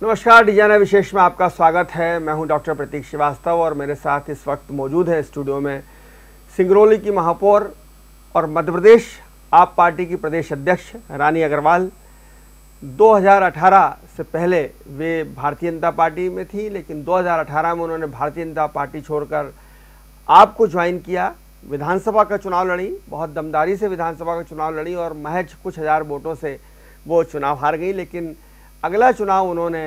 नमस्कार, डिजाइनर विशेष में आपका स्वागत है। मैं हूं डॉक्टर प्रतीक श्रीवास्तव और मेरे साथ इस वक्त मौजूद है स्टूडियो में सिंगरौली की महापौर और मध्य प्रदेश आप पार्टी की प्रदेश अध्यक्ष रानी अग्रवाल। 2018 से पहले वे भारतीय जनता पार्टी में थी, लेकिन 2018 में उन्होंने भारतीय जनता पार्टी छोड़कर आपको ज्वाइन किया। विधानसभा का चुनाव लड़ी, बहुत दमदारी से विधानसभा का चुनाव लड़ी और महज कुछ हजार वोटों से वो चुनाव हार गई। लेकिन अगला चुनाव उन्होंने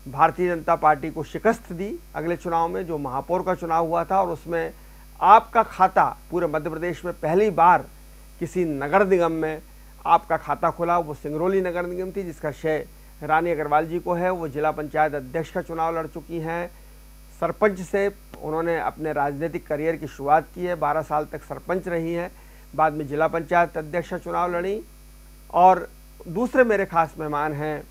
भारतीय जनता पार्टी को शिकस्त दी। अगले चुनाव में जो महापौर का चुनाव हुआ था और उसमें आपका खाता पूरे मध्य प्रदेश में पहली बार किसी नगर निगम में आपका खाता खुला, वो सिंगरौली नगर निगम थी, जिसका श्रेय रानी अग्रवाल जी को है। वो जिला पंचायत अध्यक्ष का चुनाव लड़ चुकी हैं। सरपंच से उन्होंने अपने राजनीतिक करियर की शुरुआत की है, 12 साल तक सरपंच रही हैं, बाद में जिला पंचायत अध्यक्ष का चुनाव लड़ी। और दूसरे मेरे खास मेहमान हैं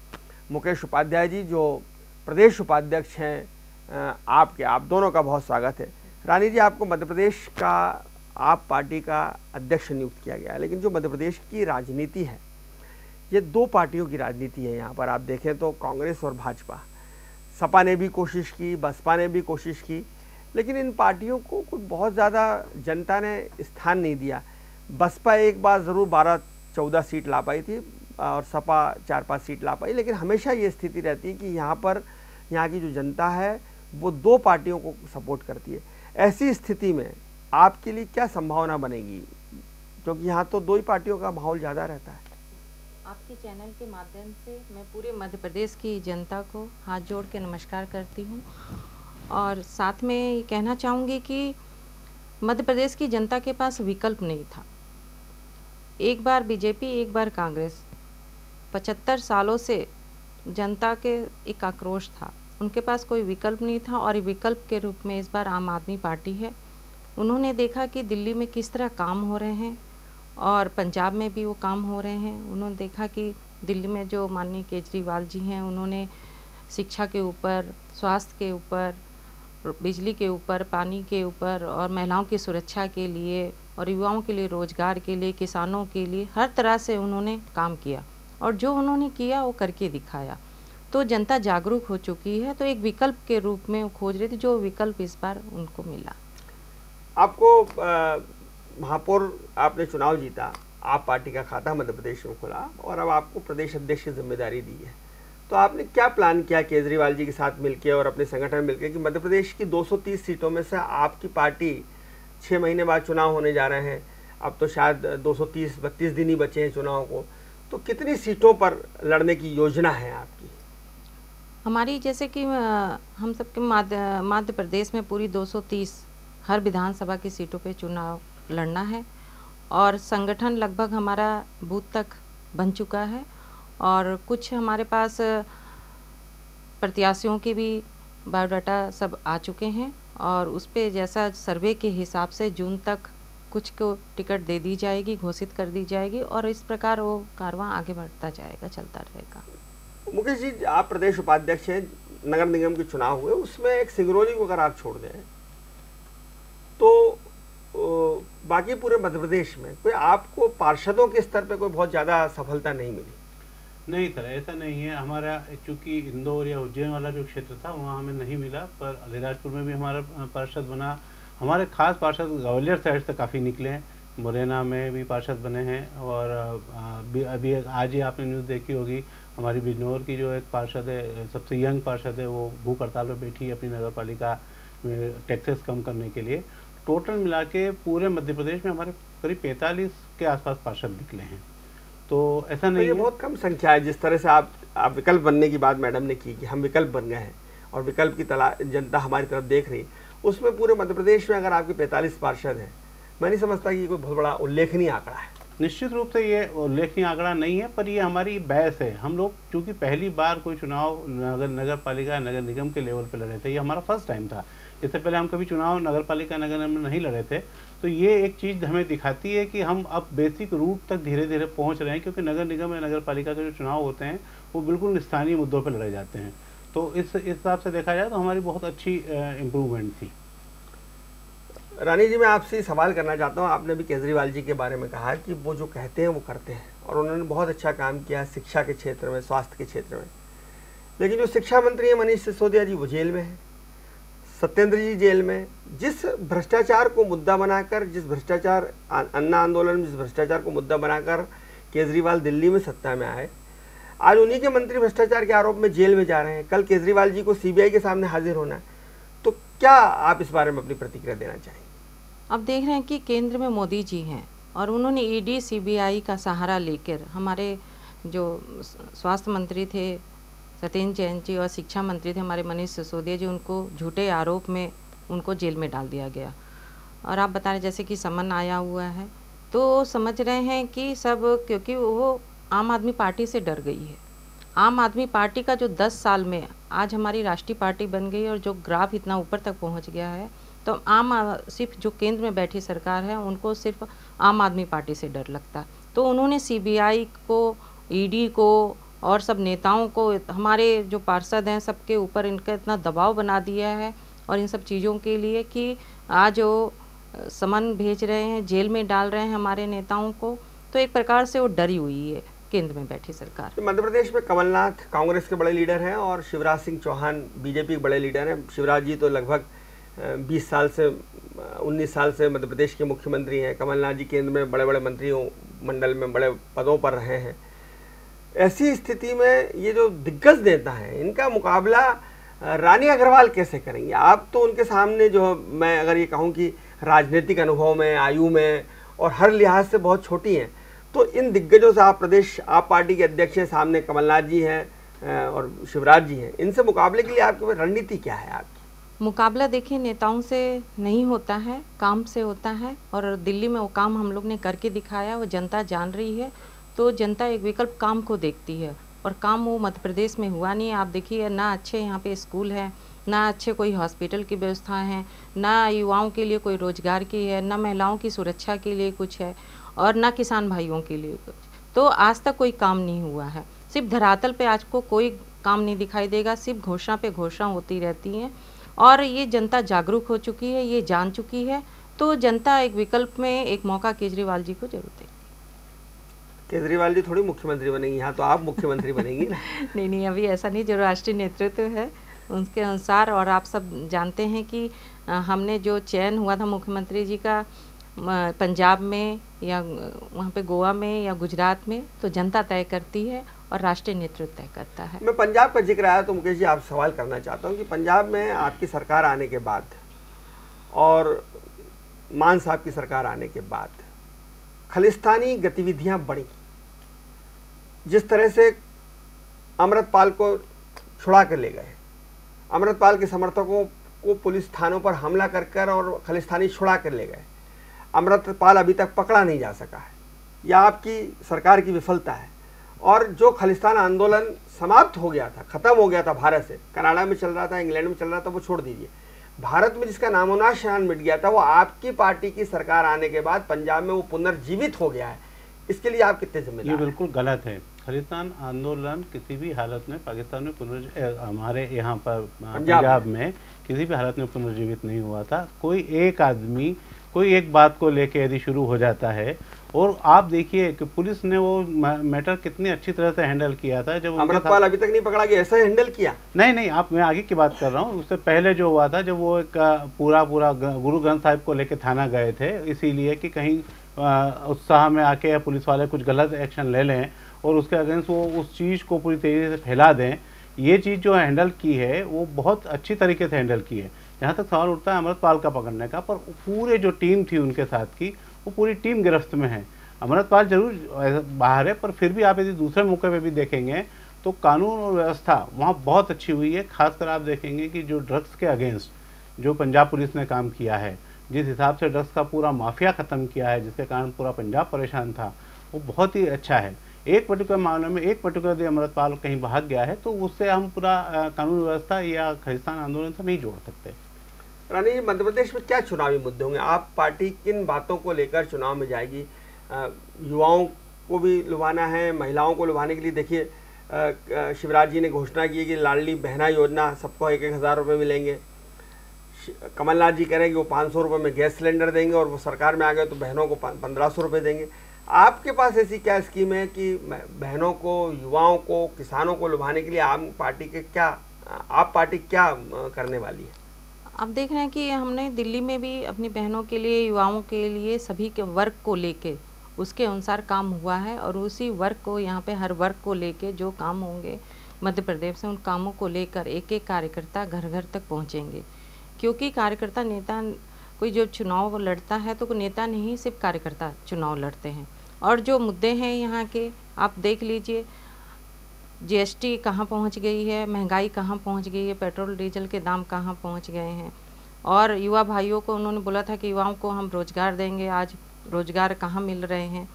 मुकेश उपाध्याय जी, जो प्रदेश उपाध्यक्ष हैं आप दोनों का बहुत स्वागत है। रानी जी, आपको मध्य प्रदेश का आप पार्टी का अध्यक्ष नियुक्त किया गया है, लेकिन जो मध्य प्रदेश की राजनीति है ये दो पार्टियों की राजनीति है। यहाँ पर आप देखें तो कांग्रेस और भाजपा, सपा ने भी कोशिश की, बसपा ने भी कोशिश की, लेकिन इन पार्टियों को कोई बहुत ज़्यादा जनता ने स्थान नहीं दिया। बसपा एक बार ज़रूर 12-14 सीट ला पाई थी और सपा 4-5 सीट ला पाई, लेकिन हमेशा ये स्थिति रहती है कि यहाँ की जो जनता है वो दो पार्टियों को सपोर्ट करती है। ऐसी स्थिति में आपके लिए क्या संभावना बनेगी, क्योंकि यहाँ तो दो ही पार्टियों का माहौल ज़्यादा रहता है? आपके चैनल के माध्यम से मैं पूरे मध्य प्रदेश की जनता को हाथ जोड़ के नमस्कार करती हूँ और साथ में ये कहना चाहूँगी कि मध्य प्रदेश की जनता के पास विकल्प नहीं था। एक बार बीजेपी, एक बार कांग्रेस। 75 सालों से जनता के एक आक्रोश था, उनके पास कोई विकल्प नहीं था और विकल्प के रूप में इस बार आम आदमी पार्टी है। उन्होंने देखा कि दिल्ली में किस तरह काम हो रहे हैं और पंजाब में भी वो काम हो रहे हैं। उन्होंने देखा कि दिल्ली में जो माननीय केजरीवाल जी हैं, उन्होंने शिक्षा के ऊपर, स्वास्थ्य के ऊपर, बिजली के ऊपर, पानी के ऊपर और महिलाओं की सुरक्षा के लिए और युवाओं के लिए रोजगार के लिए, किसानों के लिए हर तरह से उन्होंने काम किया और जो उन्होंने किया वो करके दिखाया। तो जनता जागरूक हो चुकी है, तो एक विकल्प के रूप में वो खोज रही थी, जो विकल्प इस बार उनको मिला। आपको महापौर आपने चुनाव जीता, आप पार्टी का खाता मध्य प्रदेश में खुला और अब आपको प्रदेश अध्यक्ष की जिम्मेदारी दी है, तो आपने क्या प्लान किया केजरीवाल जी के साथ मिलकर और अपने संगठन में मिलकर कि मध्य प्रदेश की 230 सीटों में से आपकी पार्टी 6 महीने बाद चुनाव होने जा रहे हैं, अब तो शायद 230-32 दिन ही बचे हैं चुनाव को, तो कितनी सीटों पर लड़ने की योजना है आपकी? हमारी जैसे कि हम सबके मध्य प्रदेश में पूरी 230 हर विधानसभा की सीटों पे चुनाव लड़ना है और संगठन लगभग हमारा बूथ तक बन चुका है और कुछ हमारे पास प्रत्याशियों के भी बायोडाटा सब आ चुके हैं और उस पे जैसा सर्वे के हिसाब से जून तक कुछ को टिकट दे दी जाएगी, घोषित कर दी जाएगी और इस प्रकार वो कारवां आगे बढ़ता जाएगा, चलता रहेगा। मुकेश जी, आप प्रदेश उपाध्यक्ष हैं, नगर निगम के चुनाव हुए, उसमें एक सिंगरौली को अगर आप छोड़ दें तो बाकी पूरे मध्य प्रदेश में कोई आपको पार्षदों के स्तर पे कोई बहुत ज़्यादा सफलता नहीं मिली? नहीं सर, ऐसा नहीं है। हमारा चूँकि इंदौर या उज्जैन वाला जो क्षेत्र था वहाँ हमें नहीं मिला, पर अलीराजपुर में भी हमारा पार्षद बना। हमारे खास पार्षद ग्वालियर साइड से काफ़ी निकले हैं, मुरैना में भी पार्षद बने हैं और अभी आज ही आपने न्यूज़ देखी होगी, हमारी बिजनौर की जो एक पार्षद है, सबसे यंग पार्षद है, वो भूख हड़ताल पर बैठी है अपनी नगर पालिका में टैक्सेस कम करने के लिए। टोटल मिला के पूरे मध्य प्रदेश में हमारे करीब 45 के आसपास पार्षद निकले हैं, तो ऐसा नहीं है। बहुत कम संख्या है। जिस तरह से आप विकल्प बनने की बात मैडम ने की कि हम विकल्प बन गए हैं और विकल्प की जनता हमारी तरफ देख रही, उसमें पूरे मध्य प्रदेश में अगर आपके 45 पार्षद हैं, मैं नहीं समझता कि कोई बहुत बड़ा उल्लेखनीय आंकड़ा है। निश्चित रूप से ये उल्लेखनीय आंकड़ा नहीं है, पर ये हमारी बहस है। हम लोग चूँकि पहली बार कोई चुनाव नगर पालिका नगर निगम के लेवल पर लड़े थे, ये हमारा फर्स्ट टाइम था। इससे पहले हम कभी चुनाव नगर पालिका नगर निगम में नहीं लड़े थे, तो ये एक चीज़ हमें दिखाती है कि हम अब बेसिक रूट तक धीरे धीरे पहुंच रहे हैं, क्योंकि नगर निगम या नगर पालिका के जो चुनाव होते हैं वो बिल्कुल स्थानीय मुद्दों पर लड़े जाते हैं। तो इस हिसाब से देखा जाए तो हमारी बहुत अच्छी इम्प्रूवमेंट थी। रानी जी, मैं आपसे सवाल करना चाहता हूँ, आपने भी केजरीवाल जी के बारे में कहा कि वो जो कहते हैं वो करते हैं और उन्होंने बहुत अच्छा काम किया शिक्षा के क्षेत्र में, स्वास्थ्य के क्षेत्र में, लेकिन जो शिक्षा मंत्री है मनीष सिसोदिया जी वो जेल में है, सत्येंद्र जी जेल में। जिस भ्रष्टाचार को मुद्दा बनाकर, जिस भ्रष्टाचार अन्ना आंदोलन में जिस भ्रष्टाचार को मुद्दा बनाकर केजरीवाल दिल्ली में सत्ता में आए, आज उन्हीं के मंत्री भ्रष्टाचार के आरोप में जेल में जा रहे हैं। कल केजरीवाल जी को सीबीआई के सामने हाजिर होना है। तो क्या आप इस बारे में अपनी प्रतिक्रिया देना चाहेंगे? अब देख रहे हैं कि केंद्र में मोदी जी हैं और उन्होंने ईडी सीबीआई का सहारा लेकर हमारे जो स्वास्थ्य मंत्री थे सत्येंद्र जैन जी और शिक्षा मंत्री थे हमारे मनीष सिसोदिया जी, उनको झूठे आरोप में उनको जेल में डाल दिया गया। और आप बता रहे जैसे कि समन आया हुआ है, तो समझ रहे हैं कि सब क्योंकि वो आम आदमी पार्टी से डर गई है। आम आदमी पार्टी का जो 10 साल में आज हमारी राष्ट्रीय पार्टी बन गई और जो ग्राफ इतना ऊपर तक पहुंच गया है, तो सिर्फ जो केंद्र में बैठी सरकार है उनको सिर्फ आम आदमी पार्टी से डर लगता है। तो उन्होंने सीबीआई को, ईडी को और सब नेताओं को, हमारे जो पार्षद हैं सबके ऊपर इनका इतना दबाव बना दिया है और इन सब चीज़ों के लिए कि आज वो समन भेज रहे हैं, जेल में डाल रहे हैं हमारे नेताओं को। तो एक प्रकार से वो डरी हुई है केंद्र में बैठी सरकार। तो मध्य प्रदेश में कमलनाथ कांग्रेस के बड़े लीडर हैं और शिवराज सिंह चौहान बीजेपी के बड़े लीडर हैं। शिवराज जी तो लगभग 19 साल से मध्य प्रदेश के मुख्यमंत्री हैं। कमलनाथ जी केंद्र में बड़े बड़े मंत्रियों मंडल में बड़े पदों पर रहे हैं। ऐसी स्थिति में ये जो दिग्गज नेता हैं इनका मुकाबला रानी अग्रवाल कैसे करेंगे? आप तो उनके सामने जो मैं अगर ये कहूँ कि राजनीतिक अनुभव में, आयु में और हर लिहाज से बहुत छोटी हैं, तो इन दिग्गजों से आप पार्टी के अध्यक्ष हैं, सामने कमलनाथ जी हैं और शिवराज जी हैं, इनसे मुकाबले के लिए आपकी रणनीति क्या है? आपकी मुकाबला देखिए नेताओं से नहीं होता है, काम से होता है। और दिल्ली में वो काम हम लोग ने करके दिखाया, वो जनता जान रही है। तो जनता एक विकल्प काम को देखती है और काम वो मध्य प्रदेश में हुआ नहीं है। आप देखिए ना अच्छे यहाँ पे स्कूल है, ना अच्छे कोई हॉस्पिटल की व्यवस्था है, ना युवाओं के लिए कोई रोजगार की है, ना महिलाओं की सुरक्षा के लिए कुछ है और ना किसान भाइयों के लिए कुछ। तो आज तक कोई काम नहीं हुआ है। सिर्फ धरातल पे आज को कोई काम नहीं दिखाई देगा, सिर्फ घोषणा पे घोषणा होती रहती हैं। और ये जनता जागरूक हो चुकी है, ये जान चुकी है। तो जनता एक विकल्प में एक मौका केजरीवाल जी को जरूर देगी। केजरीवाल जी थोड़ी मुख्यमंत्री बनेंगी, यहाँ तो आप मुख्यमंत्री बनेंगी ना। नहीं, अभी ऐसा नहीं। जो राष्ट्रीय नेतृत्व है उनके अनुसार, और आप सब जानते हैं कि हमने जो चयन हुआ था मुख्यमंत्री जी का पंजाब में या वहाँ पे गोवा में या गुजरात में, तो जनता तय करती है और राष्ट्रीय नेतृत्व तय करता है। मैं पंजाब का जिक्र आया तो मुकेश जी आप सवाल करना चाहता हूँ कि पंजाब में आपकी सरकार आने के बाद और मान साहब की सरकार आने के बाद खालिस्तानी गतिविधियां बढ़ी। जिस तरह से अमृतपाल को छुड़ा कर ले गए, अमृतपाल के समर्थकों को पुलिस थानों पर हमला कर और खालिस्तानी छुड़ा कर ले गए, अमृतपाल अभी तक पकड़ा नहीं जा सका है। यह आपकी सरकार की विफलता है। और जो खालिस्तान आंदोलन समाप्त हो गया था, खत्म हो गया था भारत से, कनाडा में चल रहा था, इंग्लैंड में चल रहा था, वो छोड़ दीजिए। भारत में जिसका नामोनिशान मिट गया था, वो आपकी पार्टी की सरकार आने के बाद पंजाब में वो पुनर्जीवित हो गया है। इसके लिए आप कितने जिम्मेदार? ये बिल्कुल गलत है। खालिस्तान आंदोलन किसी भी हालत में पाकिस्तान में हमारे यहाँ पर पंजाब में किसी भी हालत में पुनर्जीवित नहीं हुआ था। कोई एक आदमी कोई एक बात को लेके यदि शुरू हो जाता है, और आप देखिए कि पुलिस ने वो मैटर कितनी अच्छी तरह से हैंडल किया था। जब अमृतपाल अभी तक नहीं पकड़ा गया, ऐसा हैंडल किया? नहीं, मैं आगे की बात कर रहा हूँ। उससे पहले जो हुआ था, जब वो एक पूरा गुरु ग्रंथ साहिब को लेके थाना गए थे, इसीलिए कि कहीं उत्साह में आके पुलिस वाले कुछ गलत एक्शन ले लें और उसके अगेंस्ट वो उस चीज़ को पूरी तेज़ी से फैला दें। ये चीज़ जो हैंडल की है वो बहुत अच्छी तरीके से हैंडल की है। जहाँ तक सवाल उठता है अमृतपाल का पकड़ने का, पर पूरे जो टीम थी उनके साथ की, वो पूरी टीम गिरफ्त में है। अमृतपाल जरूर बाहर है, पर फिर भी आप यदि दूसरे मौके पे भी देखेंगे तो कानून और व्यवस्था वहाँ बहुत अच्छी हुई है। खासकर आप देखेंगे कि जो ड्रग्स के अगेंस्ट जो पंजाब पुलिस ने काम किया है, जिस हिसाब से ड्रग्स का पूरा माफिया ख़त्म किया है, जिसके कारण पूरा पंजाब परेशान था, वो बहुत ही अच्छा है। एक पर्टिकुलर मामले में एक पर्टिकुलर यदि अमृतपाल कहीं भाग गया है तो उससे हम पूरा कानून व्यवस्था या खालिस्तान आंदोलन से नहीं जोड़ सकते। रानी जी, मध्य प्रदेश में क्या चुनावी मुद्दे होंगे? आप पार्टी किन बातों को लेकर चुनाव में जाएगी? युवाओं को भी लुभाना है, महिलाओं को लुभाने के लिए देखिए शिवराज जी ने घोषणा की है कि लाडली बहना योजना सबको 1-1 हज़ार रुपये मिलेंगे। कमलनाथ जी कह रहे हैं कि वो 500 रुपये में गैस सिलेंडर देंगे और वो सरकार में आ गए तो बहनों को 1500 रुपये देंगे। आपके पास ऐसी क्या स्कीम है कि बहनों को, युवाओं को, किसानों को लुभाने के लिए आप पार्टी क्या करने वाली है? अब देख रहे हैं कि हमने दिल्ली में भी अपनी बहनों के लिए, युवाओं के लिए, सभी के वर्ग को लेके उसके अनुसार काम हुआ है, और उसी वर्ग को यहाँ पे हर वर्ग को लेके जो काम होंगे मध्य प्रदेश से, उन कामों को लेकर एक एक कार्यकर्ता घर घर तक पहुँचेंगे। क्योंकि कार्यकर्ता, नेता, कोई जो चुनाव लड़ता है तो कोई नेता नहीं, सिर्फ कार्यकर्ता चुनाव लड़ते हैं। और जो मुद्दे हैं यहाँ के, आप देख लीजिए, जीएसटी कहाँ पहुँच गई है, महंगाई कहाँ पहुँच गई है, पेट्रोल डीजल के दाम कहाँ पहुँच गए हैं। और युवा भाइयों को उन्होंने बोला था कि युवाओं को हम रोज़गार देंगे, आज रोज़गार कहाँ मिल रहे हैं।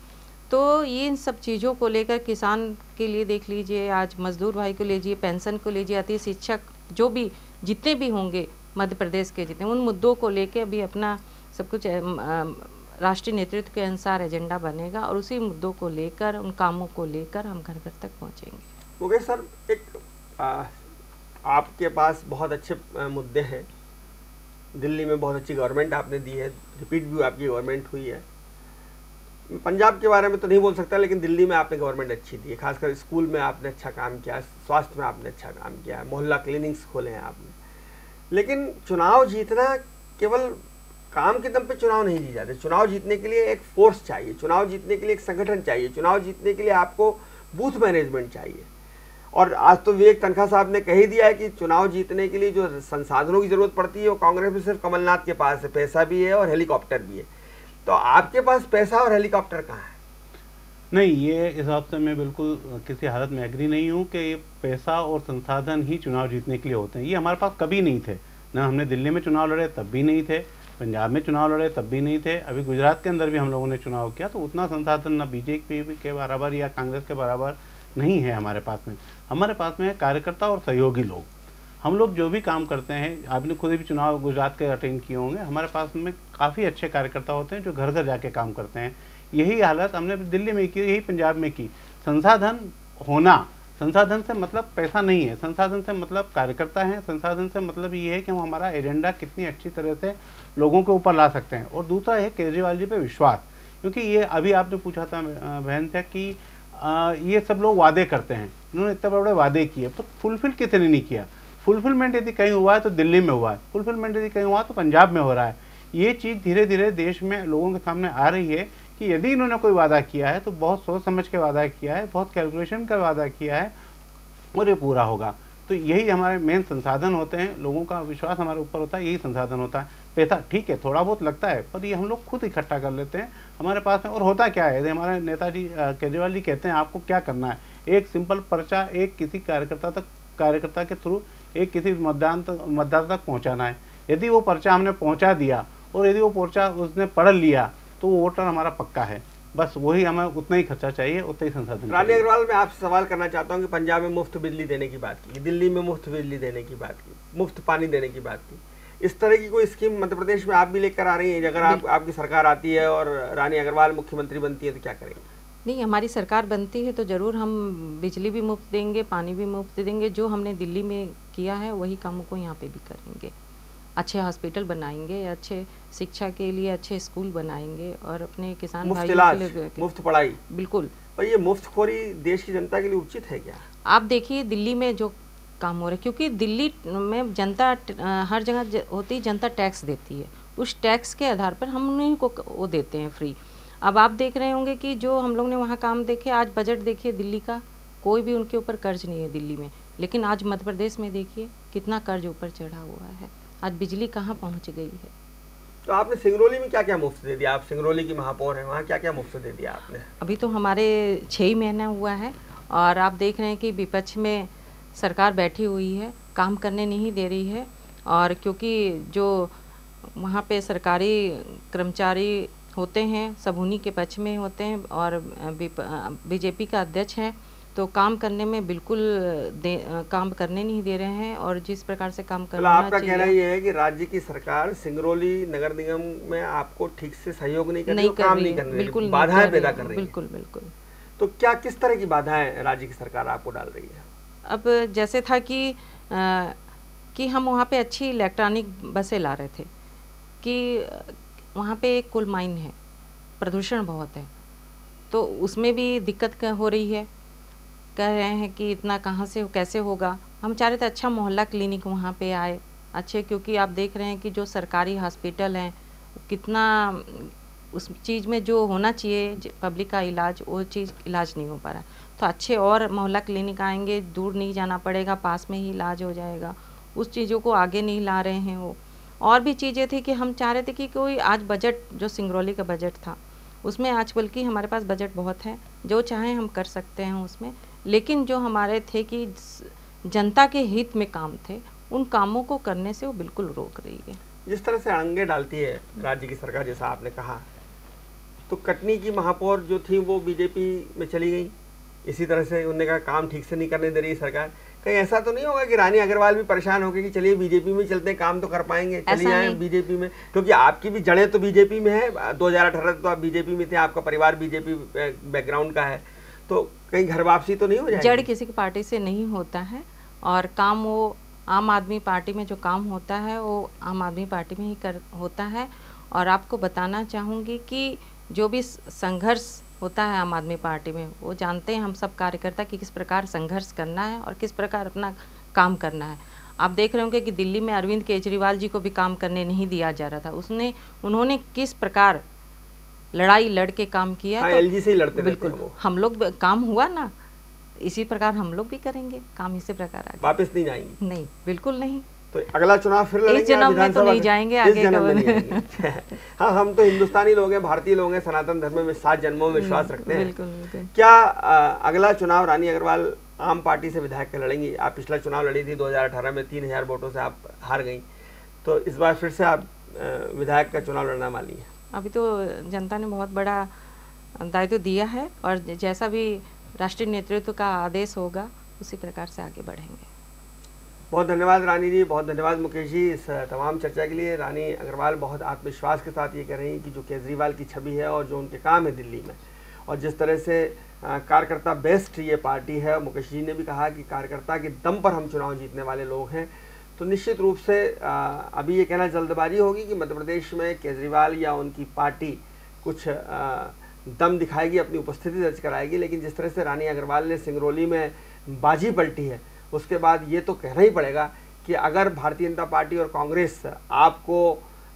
तो ये इन सब चीज़ों को लेकर, किसान के लिए देख लीजिए, आज मजदूर भाई को लीजिए, पेंशन को लीजिए, अति शिक्षक, जो भी जितने भी होंगे मध्य प्रदेश के जितने, उन मुद्दों को लेकर अभी अपना सब कुछ राष्ट्रीय नेतृत्व के अनुसार एजेंडा बनेगा, और उसी मुद्दों को लेकर, उन कामों को लेकर हम घर घर तक पहुँचेंगे। ओके सर, एक आपके पास बहुत अच्छे मुद्दे हैं। दिल्ली में बहुत अच्छी गवर्नमेंट आपने दी है, रिपीट भी आपकी गवर्नमेंट हुई है। पंजाब के बारे में तो नहीं बोल सकता, लेकिन दिल्ली में आपने गवर्नमेंट अच्छी दी है। खासकर स्कूल में आपने अच्छा काम किया, स्वास्थ्य में आपने अच्छा काम किया, मोहल्ला क्लिनिक्स खोले हैं आपने। लेकिन चुनाव जीतना केवल काम के दम पे चुनाव नहीं जी जाते। चुनाव जीतने के लिए एक फोर्स चाहिए, चुनाव जीतने के लिए एक संगठन चाहिए, चुनाव जीतने के लिए आपको बूथ मैनेजमेंट चाहिए। और आज तो विवेक तनखा साहब ने कह ही दिया है कि चुनाव जीतने के लिए जो संसाधनों की जरूरत पड़ती है वो कांग्रेस में सिर्फ कमलनाथ के पास है, पैसा भी है और हेलीकॉप्टर भी है। तो आपके पास पैसा और हेलीकॉप्टर कहाँ है? नहीं, ये इस हिसाब से मैं बिल्कुल किसी हालत में एग्री नहीं हूँ कि पैसा और संसाधन ही चुनाव जीतने के लिए होते हैं। ये हमारे पास कभी नहीं थे। ना हमने दिल्ली में चुनाव लड़े तब भी नहीं थे, पंजाब में चुनाव लड़े तब भी नहीं थे, अभी गुजरात के अंदर भी हम लोगों ने चुनाव किया, तो उतना संसाधन ना बीजेपी के बराबर या कांग्रेस के बराबर नहीं है हमारे पास में। हमारे पास में कार्यकर्ता और सहयोगी लोग, हम लोग जो भी काम करते हैं, आपने खुद भी चुनाव गुजरात के अटेंड किए होंगे, हमारे पास में काफ़ी अच्छे कार्यकर्ता होते हैं जो घर घर जाके काम करते हैं। यही हालत हमने दिल्ली में की, यही पंजाब में की। संसाधन होना, संसाधन से मतलब पैसा नहीं है, संसाधन से मतलब कार्यकर्ता हैं, संसाधन से मतलब ये है कि हम हमारा एजेंडा कितनी अच्छी तरह से लोगों के ऊपर ला सकते हैं। और दूसरा है केजरीवाल जी पे विश्वास, क्योंकि ये अभी आपने पूछा था बहन से कि ये सब लोग वादे करते हैं, इन्होंने इतने बड़े वादे किए पर फुलफिल कितने नहीं किया। फुलफिलमेंट यदि कहीं हुआ है तो दिल्ली में हुआ है, फुलफिलमेंट यदि कहीं हुआ तो पंजाब में हो रहा है। ये चीज़ धीरे धीरे देश में लोगों के सामने आ रही है कि यदि इन्होंने कोई वादा किया है तो बहुत सोच समझ के वादा किया है, बहुत कैलकुलेशन का वादा किया है और ये पूरा होगा। तो यही हमारे मेन संसाधन होते हैं, लोगों का विश्वास हमारे ऊपर होता है, यही संसाधन होता है। पैसा ठीक है थोड़ा बहुत लगता है, पर ये हम लोग खुद इकट्ठा कर लेते हैं हमारे पास में। और होता क्या है, हमारे नेताजी केजरीवाल जी कहते हैं आपको क्या करना है, एक सिंपल पर्चा एक किसी कार्यकर्ता के थ्रू एक किसी मतदाता तक पहुंचाना है। यदि वो पर्चा हमने पहुंचा दिया और यदि वो पर्चा उसने पढ़ लिया तो वो वोटर हमारा पक्का है। बस वही हमें उतना ही खर्चा चाहिए, उतना ही संसाधन। रानी अग्रवाल, मैं आपसे सवाल करना चाहता हूँ कि पंजाब में मुफ्त बिजली देने की बात की, दिल्ली में मुफ्त बिजली देने की बात की, मुफ्त पानी देने की बात की, इस तरह की कोई स्कीम मध्य प्रदेश में आप भी लेकर आ रही हैं? अगर आपकी सरकार आती है और रानी अग्रवाल मुख्यमंत्री बनती है तो क्या करेंगे? नहीं, हमारी सरकार बनती है तो ज़रूर हम बिजली भी मुफ्त देंगे, पानी भी मुफ्त देंगे। जो हमने दिल्ली में किया है वही कामों को यहाँ पे भी करेंगे। अच्छे हॉस्पिटल बनाएंगे, अच्छे शिक्षा के लिए अच्छे स्कूल बनाएंगे और अपने किसान भाइयों के लिए मुफ्त पढ़ाई। बिल्कुल। पर ये मुफ्तखोरी देश की जनता के लिए उचित है क्या? आप देखिए दिल्ली में जो काम हो रहा है, क्योंकि दिल्ली में जनता हर जगह होती, जनता टैक्स देती है, उस टैक्स के आधार पर हम उन्हीं को वो देते हैं फ्री। अब आप देख रहे होंगे कि जो हम लोग ने वहाँ काम देखे, आज बजट देखिए दिल्ली का, कोई भी उनके ऊपर कर्ज नहीं है दिल्ली में। लेकिन आज मध्य प्रदेश में देखिए कितना कर्ज ऊपर चढ़ा हुआ है, आज बिजली कहाँ पहुँच गई है। तो आपने सिंगरौली में क्या क्या मुफ्त दे दिया? आप सिंगरौली की महापौर हैं, वहाँ क्या क्या मुफ्त दे दिया आपने? अभी तो हमारे 6 ही महीना हुआ है और आप देख रहे हैं कि विपक्ष में सरकार बैठी हुई है, काम करने नहीं दे रही है। और क्योंकि जो वहाँ पे सरकारी कर्मचारी होते हैं सब उन्हीं के पक्ष में होते हैं और बीजेपी का अध्यक्ष है, तो काम करने में बिल्कुल काम करने नहीं दे रहे हैं। और जिस प्रकार से काम करना चाहिए, आपका कहना ये है कि राज्य की सरकार सिंगरौली नगर निगम में आपको ठीक से सहयोग नहीं कर रही, काम नहीं कर रही, बिल्कुल बाधाएं पैदा कर रही है। बिल्कुल बिल्कुल। तो क्या किस तरह की बाधाएं राज्य की सरकार आपको डाल रही है? अब जैसे था कि हम वहाँ पे अच्छी इलेक्ट्रॉनिक बसें ला रहे थे, कि वहाँ पे एक कोल माइन है, प्रदूषण बहुत है, तो उसमें भी दिक्कत हो रही है। कह रहे हैं कि इतना कहाँ से कैसे होगा। हम चाह रहे थे अच्छा मोहल्ला क्लिनिक वहाँ पे आए अच्छे, क्योंकि आप देख रहे हैं कि जो सरकारी हॉस्पिटल हैं कितना उस चीज़ में जो होना चाहिए पब्लिक का इलाज, वो चीज़ इलाज नहीं हो पा रहा। तो अच्छे और मोहल्ला क्लिनिक आएंगे, दूर नहीं जाना पड़ेगा, पास में ही इलाज हो जाएगा। उस चीज़ों को आगे नहीं ला रहे हैं वो। और भी चीज़ें थी कि हम चाह रहे थे कि कोई आज बजट जो सिंगरौली का बजट था उसमें आज बल्कि हमारे पास बजट बहुत है, जो चाहें हम कर सकते हैं उसमें, लेकिन जो हमारे थे कि जनता के हित में काम थे उन कामों को करने से वो बिल्कुल रोक रही है। जिस तरह से अड़ंगे डालती है राज्य की सरकार, जैसा आपने कहा, तो कटनी की महापौर जो थी वो बीजेपी में चली गई, इसी तरह से उन्होंने कहा काम ठीक से नहीं करने दे रही सरकार। कहीं ऐसा तो नहीं होगा कि रानी अग्रवाल भी परेशान हो गई कि चलिए बीजेपी में चलते हैं, काम तो कर पाएंगे, चलिए आए बीजेपी में, क्योंकि आपकी भी जड़ें तो बीजेपी में है, 2018 तो आप बीजेपी में थे, आपका परिवार बीजेपी बैकग्राउंड का है, तो कहीं घर वापसी तो नहीं हो जाएगी? जड़ किसी की पार्टी से नहीं होता है और काम वो आम आदमी पार्टी में जो काम होता है वो आम आदमी पार्टी में ही होता है। और आपको बताना चाहूँगी कि जो भी संघर्ष होता है आम आदमी पार्टी में, वो जानते हैं हम सब कार्यकर्ता कि किस प्रकार संघर्ष करना है और किस प्रकार अपना काम करना है। आप देख रहे होंगे कि दिल्ली में अरविंद केजरीवाल जी को भी काम करने नहीं दिया जा रहा था, उन्होंने किस प्रकार लड़ाई लड़ के काम किया। हाँ, एलजी से ही लड़ते बिल्कुल हम लोग काम हुआ ना, इसी प्रकार हम लोग भी करेंगे काम, इसी प्रकार आगे। वापस नहीं जाएंगे? नहीं, बिल्कुल नहीं। तो अगला चुनाव फिर लड़ेंगे? इस जन्म में तो नहीं जाएंगे, आगे जाएंगे। हाँ, हम तो हिंदुस्तानी लोग हैं, भारतीय लोग हैं, सनातन धर्म में 7 जन्मों में विश्वास रखते हैं। बिल्कुल। क्या अगला चुनाव रानी अग्रवाल आम पार्टी से विधायक के लड़ेंगी? आप पिछला चुनाव लड़ी थी 2018 में, 3000 वोटों से आप हार गई, तो इस बार फिर से आप विधायक का चुनाव लड़ना वाली है? अभी तो जनता ने बहुत बड़ा दायित्व दिया है और जैसा भी राष्ट्रीय नेतृत्व का आदेश होगा उसी प्रकार से आगे बढ़ेंगे। बहुत धन्यवाद रानी जी, बहुत धन्यवाद मुकेश जी इस तमाम चर्चा के लिए। रानी अग्रवाल बहुत आत्मविश्वास के साथ ये कह रही हैं कि जो केजरीवाल की छवि है और जो उनके काम है दिल्ली में, और जिस तरह से कार्यकर्ता बेस्ट ये पार्टी है, मुकेश जी ने भी कहा कि कार्यकर्ता के दम पर हम चुनाव जीतने वाले लोग हैं, तो निश्चित रूप से अभी ये कहना जल्दबाजी होगी कि मध्य प्रदेश में केजरीवाल या उनकी पार्टी कुछ दम दिखाएगी, अपनी उपस्थिति दर्ज कराएगी, लेकिन जिस तरह से रानी अग्रवाल ने सिंगरौली में बाजी पलटी है, उसके बाद ये तो कहना ही पड़ेगा कि अगर भारतीय जनता पार्टी और कांग्रेस आपको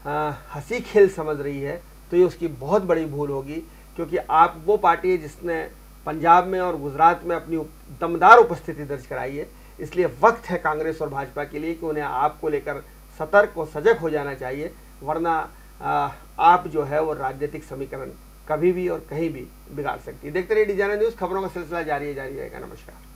हंसी खेल समझ रही है तो ये उसकी बहुत बड़ी भूल होगी, क्योंकि आप वो पार्टी है जिसने पंजाब में और गुजरात में अपनी दमदार उपस्थिति दर्ज कराई है। इसलिए वक्त है कांग्रेस और भाजपा के लिए कि उन्हें आपको लेकर सतर्क और सजग हो जाना चाहिए, वरना आप जो है वो राजनीतिक समीकरण कभी भी और कहीं भी बिगाड़ सकती है। देखते रहिए डिजाइनर न्यूज़, खबरों का सिलसिला जारी रहेगा। नमस्कार।